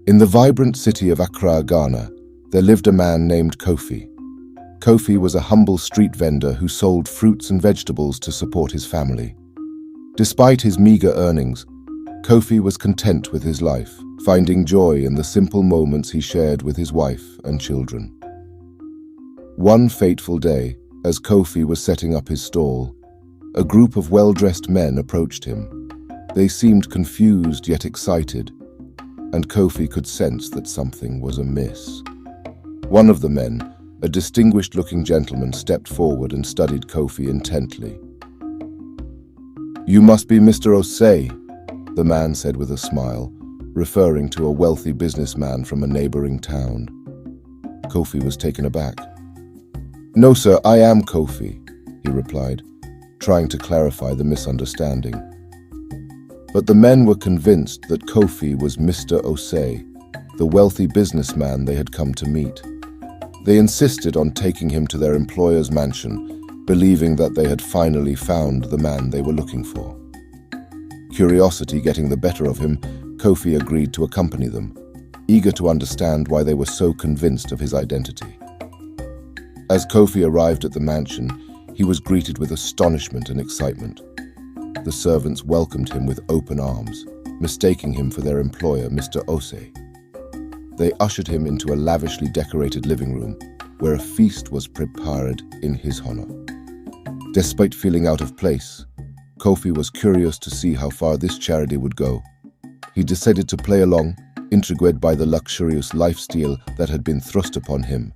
In the vibrant city of Accra, Ghana, there lived a man named Kofi. Kofi was a humble street vendor who sold fruits and vegetables to support his family. Despite his meager earnings, Kofi was content with his life, finding joy in the simple moments he shared with his wife and children. One fateful day, as Kofi was setting up his stall, a group of well-dressed men approached him. They seemed confused yet excited, and Kofi could sense that something was amiss. One of the men, a distinguished-looking gentleman, stepped forward and studied Kofi intently. "You must be Mr. Osei," the man said with a smile, referring to a wealthy businessman from a neighboring town. Kofi was taken aback. "No, sir, I am Kofi," he replied, trying to clarify the misunderstanding. But the men were convinced that Kofi was Mr. Osei, the wealthy businessman they had come to meet. They insisted on taking him to their employer's mansion, believing that they had finally found the man they were looking for. Curiosity getting the better of him, Kofi agreed to accompany them, eager to understand why they were so convinced of his identity. As Kofi arrived at the mansion, he was greeted with astonishment and excitement. The servants welcomed him with open arms, mistaking him for their employer, Mr. Osei. They ushered him into a lavishly decorated living room, where a feast was prepared in his honor. Despite feeling out of place, Kofi was curious to see how far this charity would go. He decided to play along, intrigued by the luxurious lifestyle that had been thrust upon him.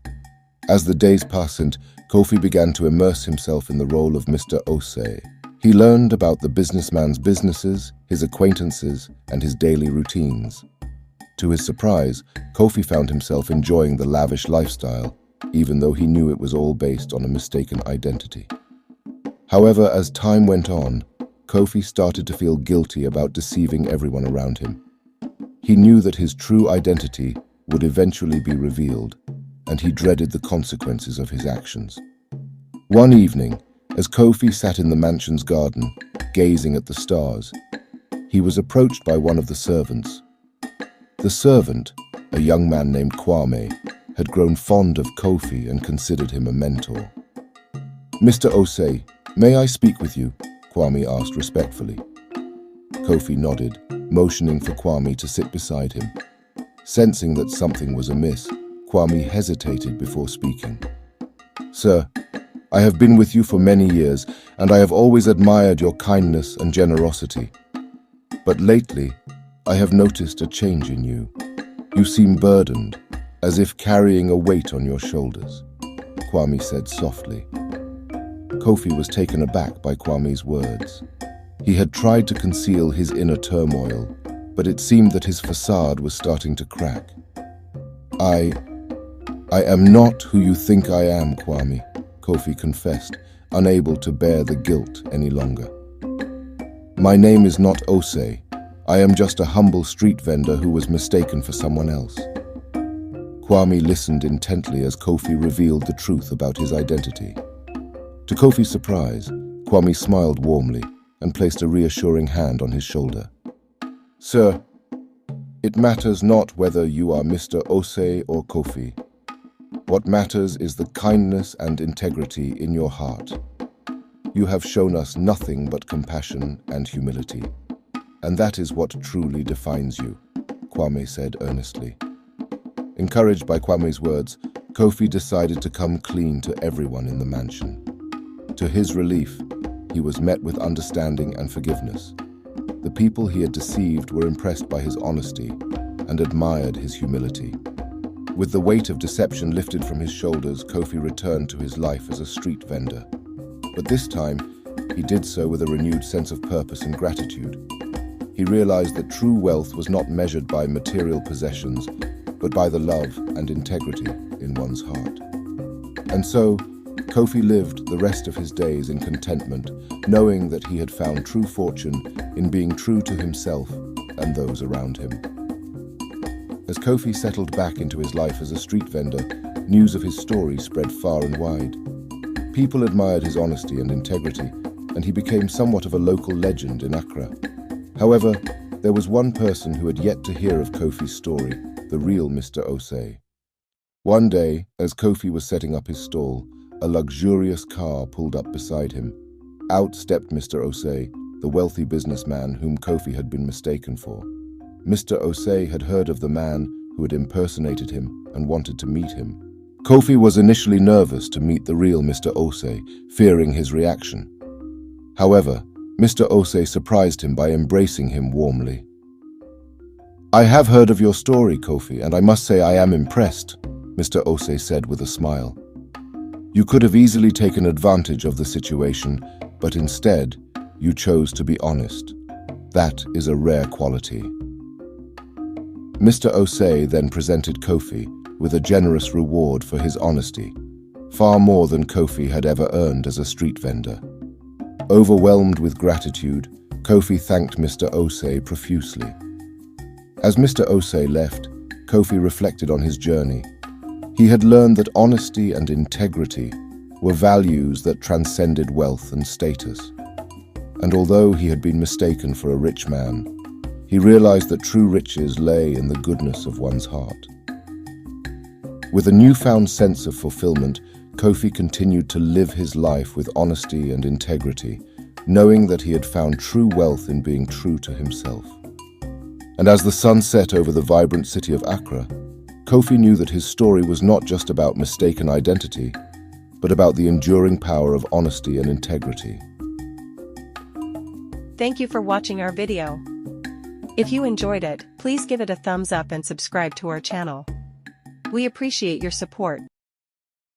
As the days passed, Kofi began to immerse himself in the role of Mr. Osei. He learned about the businessman's businesses, his acquaintances, and his daily routines. To his surprise, Kofi found himself enjoying the lavish lifestyle, even though he knew it was all based on a mistaken identity. However, as time went on, Kofi started to feel guilty about deceiving everyone around him. He knew that his true identity would eventually be revealed, and he dreaded the consequences of his actions. One evening, as Kofi sat in the mansion's garden, gazing at the stars, he was approached by one of the servants. The servant, a young man named Kwame, had grown fond of Kofi and considered him a mentor. "Mr. Osei, may I speak with you?" Kwame asked respectfully. Kofi nodded, motioning for Kwame to sit beside him. Sensing that something was amiss, Kwame hesitated before speaking. "Sir, I have been with you for many years, and I have always admired your kindness and generosity. But lately, I have noticed a change in you. You seem burdened, as if carrying a weight on your shoulders," Kwame said softly. Kofi was taken aback by Kwame's words. He had tried to conceal his inner turmoil, but it seemed that his facade was starting to crack. I am not who you think I am, Kwame," Kofi confessed, unable to bear the guilt any longer. "My name is not Osei. I am just a humble street vendor who was mistaken for someone else." Kwame listened intently as Kofi revealed the truth about his identity. To Kofi's surprise, Kwame smiled warmly and placed a reassuring hand on his shoulder. "Sir, it matters not whether you are Mr. Osei or Kofi. What matters is the kindness and integrity in your heart. You have shown us nothing but compassion and humility, and that is what truly defines you," Kwame said earnestly. Encouraged by Kwame's words, Kofi decided to come clean to everyone in the mansion. To his relief, he was met with understanding and forgiveness. The people he had deceived were impressed by his honesty and admired his humility. With the weight of deception lifted from his shoulders, Kofi returned to his life as a street vendor. But this time, he did so with a renewed sense of purpose and gratitude. He realized that true wealth was not measured by material possessions, but by the love and integrity in one's heart. And so, Kofi lived the rest of his days in contentment, knowing that he had found true fortune in being true to himself and those around him. As Kofi settled back into his life as a street vendor, news of his story spread far and wide. People admired his honesty and integrity, and he became somewhat of a local legend in Accra. However, there was one person who had yet to hear of Kofi's story, the real Mr. Osei. One day, as Kofi was setting up his stall, a luxurious car pulled up beside him. Out stepped Mr. Osei, the wealthy businessman whom Kofi had been mistaken for. Mr. Osei had heard of the man who had impersonated him and wanted to meet him. Kofi was initially nervous to meet the real Mr. Osei, fearing his reaction. However, Mr. Osei surprised him by embracing him warmly. "I have heard of your story, Kofi, and I must say I am impressed," Mr. Osei said with a smile. "You could have easily taken advantage of the situation, but instead, you chose to be honest. That is a rare quality." Mr. Osei then presented Kofi with a generous reward for his honesty, far more than Kofi had ever earned as a street vendor. Overwhelmed with gratitude, Kofi thanked Mr. Osei profusely. As Mr. Osei left, Kofi reflected on his journey. He had learned that honesty and integrity were values that transcended wealth and status. And although he had been mistaken for a rich man, he realized that true riches lay in the goodness of one's heart. With a newfound sense of fulfillment, Kofi continued to live his life with honesty and integrity, knowing that he had found true wealth in being true to himself. And as the sun set over the vibrant city of Accra, Kofi knew that his story was not just about mistaken identity, but about the enduring power of honesty and integrity. Thank you for watching our video. If you enjoyed it, please give it a thumbs up and subscribe to our channel. We appreciate your support.